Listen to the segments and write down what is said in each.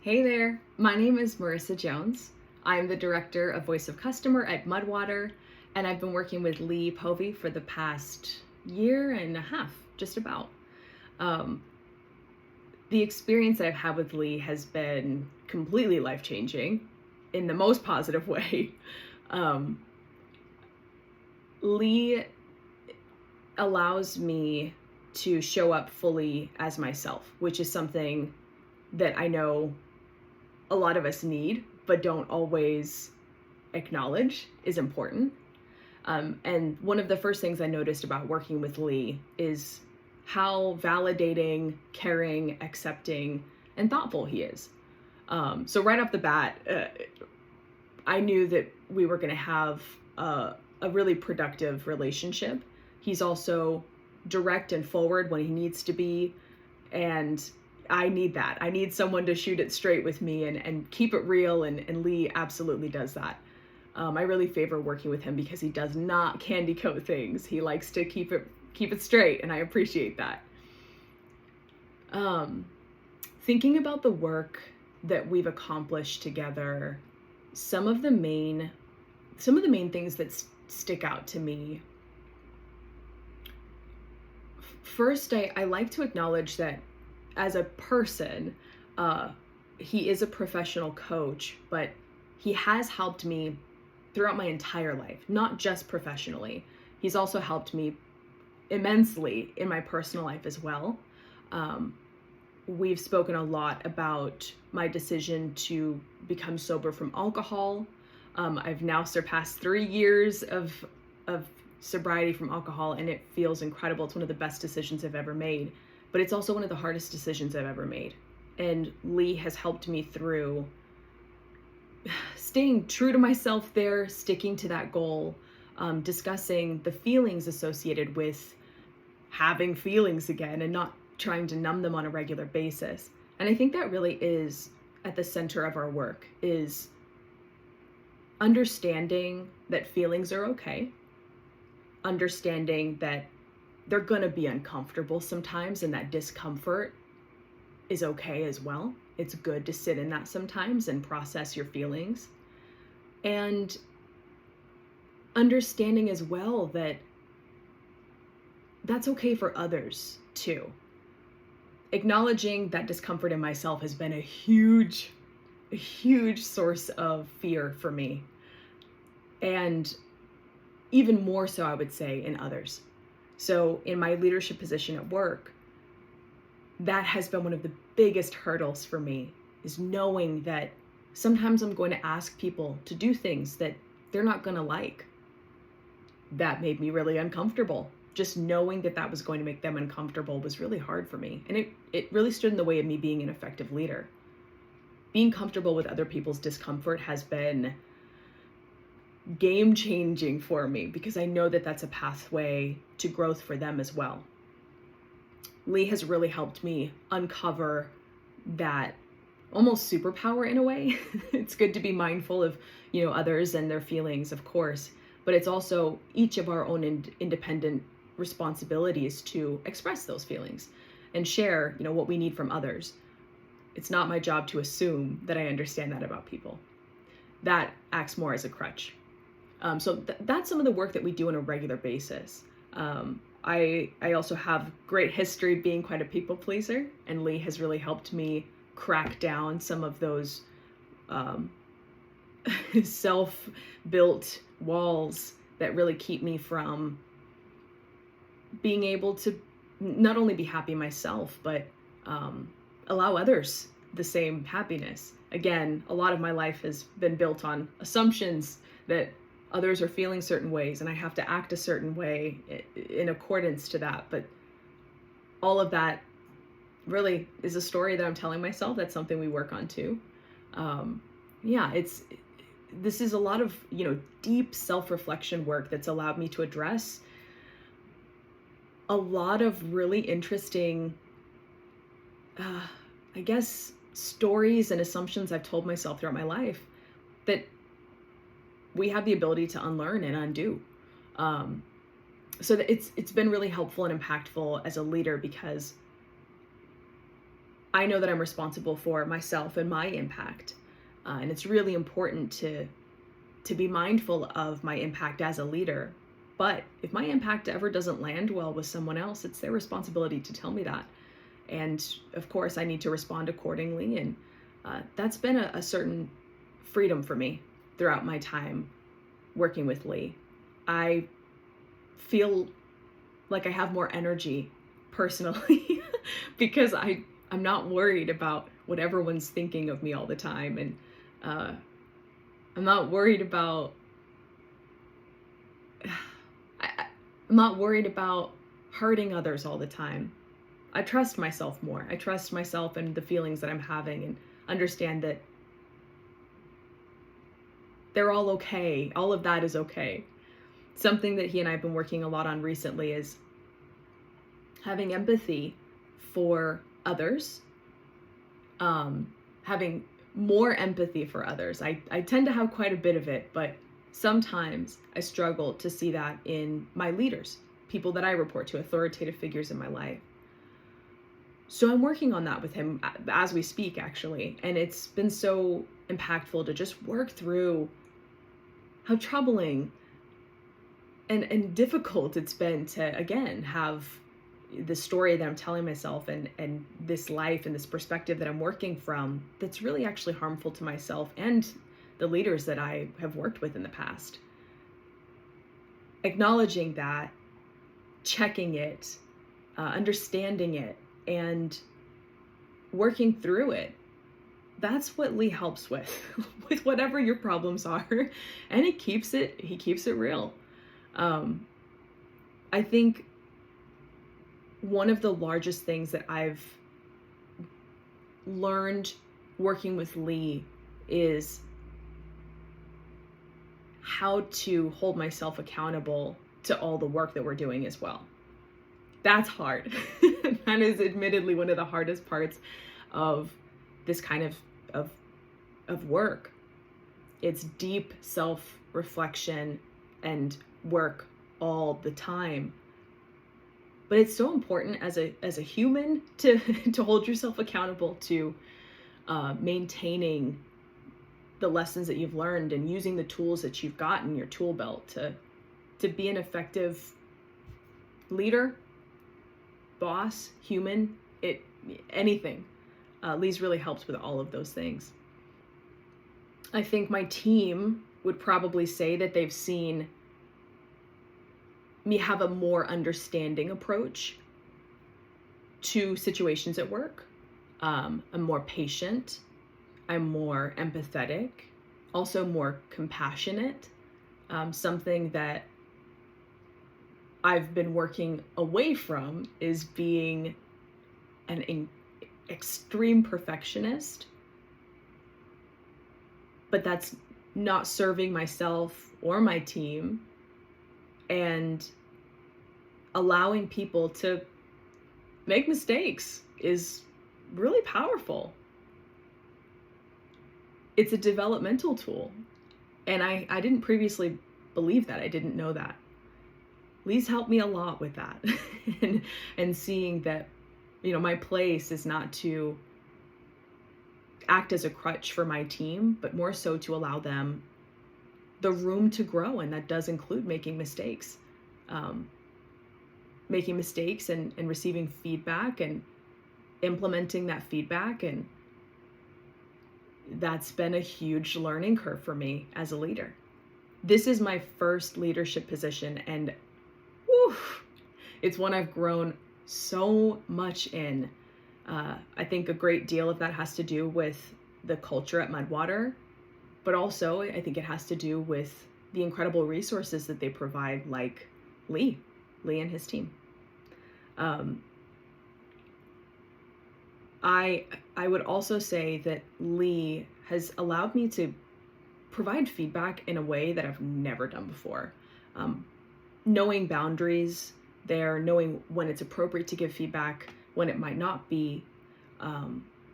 Hey there, my name is Merissa Jones. I'm the Director of Voice of Customer at Mudwater, and I've been working with Lee Povey for the past year and a half, just about. Um, the experience that I've had with Lee has been completely life-changing in the most positive way. Um, Lee allows me to show up fully as myself, which is something that I know a lot of us need, but don't always acknowledge is important. And one of the first things I noticed about working with Lee is how validating, caring, accepting, and thoughtful he is. So right off the bat, I knew that we were going to have a really productive relationship. He's also direct and forward when he needs to be, and I need that. I need someone to shoot it straight with me and keep it real, and Lee absolutely does that. I really favor working with him because he does not candy coat things. He likes to keep it straight, and I appreciate that. Thinking about the work that we've accomplished together, some of the main things that stick out to me. First, I like to acknowledge that as a person, he is a professional coach, but he has helped me throughout my entire life, not just professionally. He's also helped me immensely in my personal life as well. We've spoken a lot about my decision to become sober from alcohol. I've now surpassed 3 years of sobriety from alcohol, and it feels incredible. It's one of the best decisions I've ever made, but it's also one of the hardest decisions I've ever made. And Lee has helped me through staying true to myself there, sticking to that goal, discussing the feelings associated with having feelings again and not trying to numb them on a regular basis. And I think that really is at the center of our work, is understanding that feelings are okay, understanding that they're going to be uncomfortable sometimes, and that discomfort is okay as well. It's good to sit in that sometimes and process your feelings. And understanding as well that that's okay for others too. Acknowledging that discomfort in myself has been a huge source of fear for me. And even more so, I would say, in others. So in my leadership position at work, that has been one of the biggest hurdles for me, is knowing that sometimes I'm going to ask people to do things that they're not going to like. That made me really uncomfortable. Just knowing that that was going to make them uncomfortable was really hard for me. And it really stood in the way of me being an effective leader. Being comfortable with other people's discomfort has been game-changing for me, because I know that that's a pathway to growth for them as well. Lee has really helped me uncover that almost superpower in a way. It's good to be mindful of, others and their feelings, of course, but it's also each of our own independent responsibilities to express those feelings and share, what we need from others. It's not my job to assume that I understand that about people. That acts more as a crutch. So that's some of the work that we do on a regular basis. I also have great history being quite a people pleaser, and Lee has really helped me crack down some of those self-built walls that really keep me from being able to not only be happy myself, but allow others the same happiness. Again, a lot of my life has been built on assumptions that others are feeling certain ways, and I have to act a certain way in accordance to that. But all of that really is a story that I'm telling myself. That's something we work on too. This is a lot of, deep self-reflection work that's allowed me to address a lot of really interesting, stories and assumptions I've told myself throughout my life that we have the ability to unlearn and undo. So that it's been really helpful and impactful as a leader, because I know that I'm responsible for myself and my impact. And it's really important to be mindful of my impact as a leader. But if my impact ever doesn't land well with someone else, it's their responsibility to tell me that. And of course, I need to respond accordingly. And that's been a certain freedom for me throughout my time working with Lee. I feel like I have more energy personally because I'm not worried about what everyone's thinking of me all the time. And I'm not worried about I'm not worried about hurting others all the time. I trust myself more. I trust myself and the feelings that I'm having, and understand that they're all okay. All of that is okay. Something that he and I have been working a lot on recently is having empathy for others, having more empathy for others. I tend to have quite a bit of it, but sometimes I struggle to see that in my leaders, people that I report to, authoritative figures in my life. So I'm working on that with him as we speak, actually. And it's been so impactful to just work through how troubling and difficult it's been to, again, have the story that I'm telling myself and this life and this perspective that I'm working from that's really actually harmful to myself and the leaders that I have worked with in the past. Acknowledging that, checking it, understanding it, and working through it. That's what Lee helps with whatever your problems are. And he keeps it real. I think one of the largest things that I've learned working with Lee is how to hold myself accountable to all the work that we're doing as well. That's hard. That is admittedly one of the hardest parts of this kind of work. It's deep self-reflection and work all the time. But it's so important as a human to hold yourself accountable to maintaining the lessons that you've learned and using the tools that you've got in your tool belt to be an effective leader, boss, human, anything. Lee's really helped with all of those things. I think my team would probably say that they've seen me have a more understanding approach to situations at work. I'm more patient. I'm more empathetic, also more compassionate. Something that I've been working away from is being an extreme perfectionist, but that's not serving myself or my team, and allowing people to make mistakes is really powerful. It's a developmental tool, and I didn't previously believe that. I didn't know that. Lee's helped me a lot with that. and seeing that, my place is not to act as a crutch for my team, but more so to allow them the room to grow. And that does include making mistakes. Making mistakes and receiving feedback and implementing that feedback. And that's been a huge learning curve for me as a leader. This is my first leadership position, and it's one I've grown so much in. I think a great deal of that has to do with the culture at Mudwater, but also I think it has to do with the incredible resources that they provide, like Lee and his team. I would also say that Lee has allowed me to provide feedback in a way that I've never done before. Knowing boundaries there, knowing when it's appropriate to give feedback, when it might not be.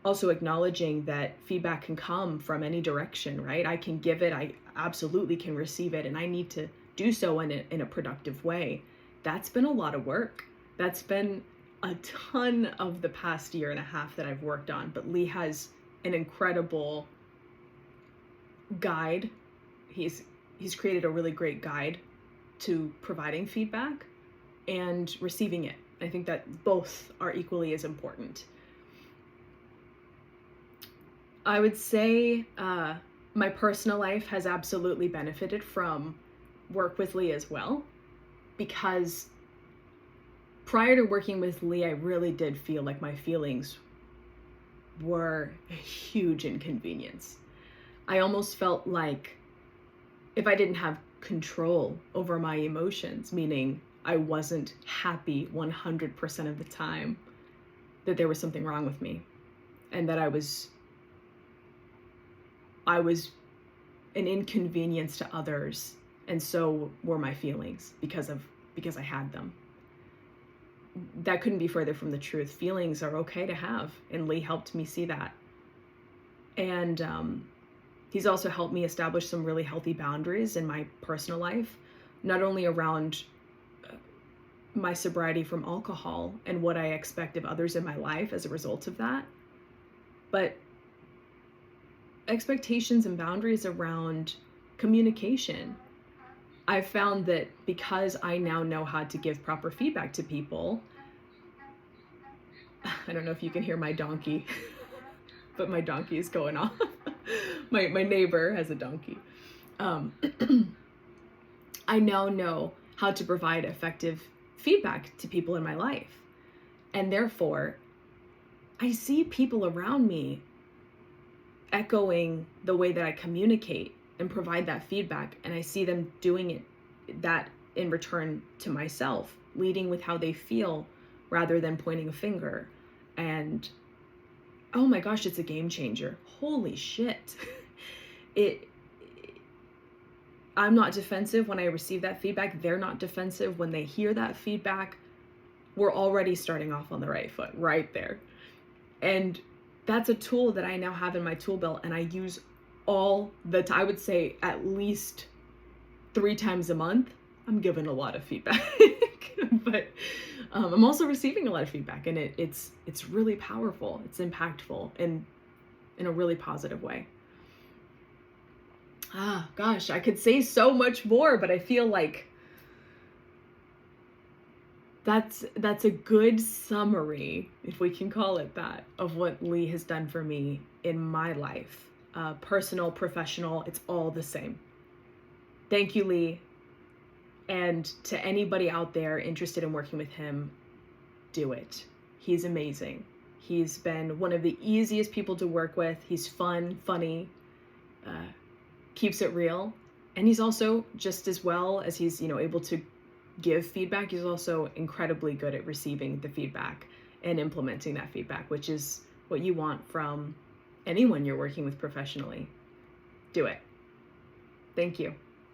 Also acknowledging that feedback can come from any direction, right? I can give it, I absolutely can receive it, and I need to do so in a productive way. That's been a lot of work. That's been a ton of the past year and a half that I've worked on, but Lee has an incredible guide. He's created a really great guide to providing feedback and receiving it. I think that both are equally as important. I would say my personal life has absolutely benefited from work with Lee as well, because prior to working with Lee, I really did feel like my feelings were a huge inconvenience. I almost felt like if I didn't have control over my emotions, meaning I wasn't happy 100% of the time, that there was something wrong with me, and that I was an inconvenience to others, and so were my feelings because I had them. That couldn't be further from the truth. Feelings are okay to have, and Lee helped me see that. And he's also helped me establish some really healthy boundaries in my personal life, not only around my sobriety from alcohol and what I expect of others in my life as a result of that, but expectations and boundaries around communication. I've found that because I now know how to give proper feedback to people, I don't know if you can hear my donkey, but my donkey is going off. My neighbor has a donkey. I now know how to provide effective feedback to people in my life. And therefore, I see people around me echoing the way that I communicate and provide that feedback, and I see them doing that in return to myself, leading with how they feel rather than pointing a finger. And oh my gosh, it's a game changer. Holy shit. I'm not defensive when I receive that feedback. They're not defensive when they hear that feedback. We're already starting off on the right foot right there. And that's a tool that I now have in my tool belt, and I use all the time. I would say at least 3 times a month. I'm giving a lot of feedback, but I'm also receiving a lot of feedback, and it's really powerful. It's impactful in a really positive way. Gosh, I could say so much more, but I feel like that's a good summary, if we can call it that, of what Lee has done for me in my life. Personal, professional, it's all the same. Thank you, Lee. And to anybody out there interested in working with him, do it. He's amazing. He's been one of the easiest people to work with. He's fun, funny, keeps it real. And he's also, just as well as he's, able to give feedback, he's also incredibly good at receiving the feedback and implementing that feedback, which is what you want from anyone you're working with professionally. Do it. Thank you.